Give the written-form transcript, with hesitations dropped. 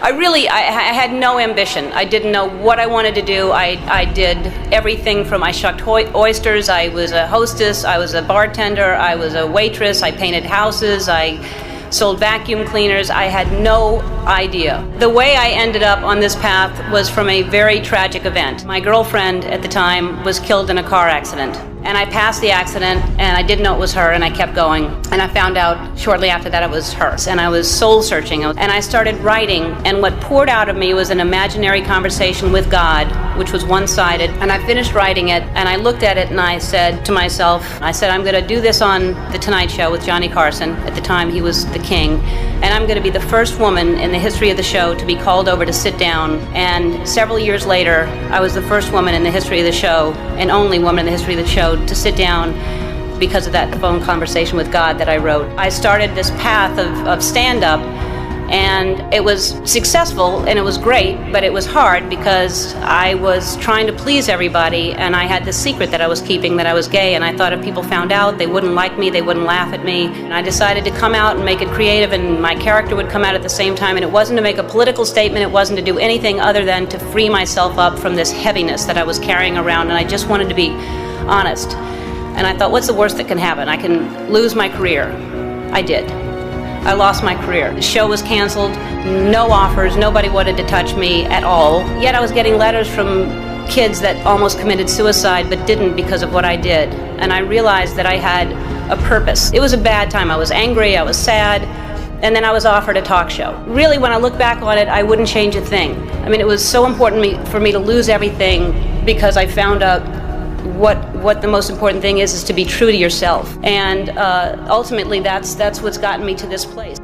I had no ambition. I didn't know what I wanted to do. I did everything from I shucked oysters, I was a hostess, I was a bartender, I was a waitress, I painted houses, I sold vacuum cleaners. I had no idea. The way I ended up on this path was from a very tragic event. My girlfriend at the time was killed in a car accident. And I passed the accident, and I didn't know it was her, and I kept going. And I found out shortly after that it was her. And I was soul searching, and I started writing, and what poured out of me was an imaginary conversation with God, which was one-sided. And I finished writing it, and I looked at it, and I said to myself, I'm going to do this on The Tonight Show with Johnny Carson. At the time, he was the king. And I'm going to be the first woman in the history of the show to be called over to sit down. And several years later, I was the first woman in the history of the show, and only woman in the history of the show, to sit down because of that phone conversation with God that I wrote. I started this path of stand-up, and it was successful and it was great, but it was hard because I was trying to please everybody, and I had this secret that I was keeping, that I was gay, and I thought if people found out, they wouldn't like me, they wouldn't laugh at me. And I decided to come out and make it creative, and my character would come out at the same time, and it wasn't to make a political statement, it wasn't to do anything other than to free myself up from this heaviness that I was carrying around, and I just wanted to be honest. And I thought, what's the worst that can happen? I can lose my career. I did. I lost my career. The show was canceled, no offers, nobody wanted to touch me at all. Yet I was getting letters from kids that almost committed suicide but didn't because of what I did. And I realized that I had a purpose. It was a bad time. I was angry, I was sad, and then I was offered a talk show. Really, when I look back on it, I wouldn't change a thing. I mean, it was so important for me to lose everything because I found out what the most important thing is to be true to yourself. And ultimately, that's what's gotten me to this place.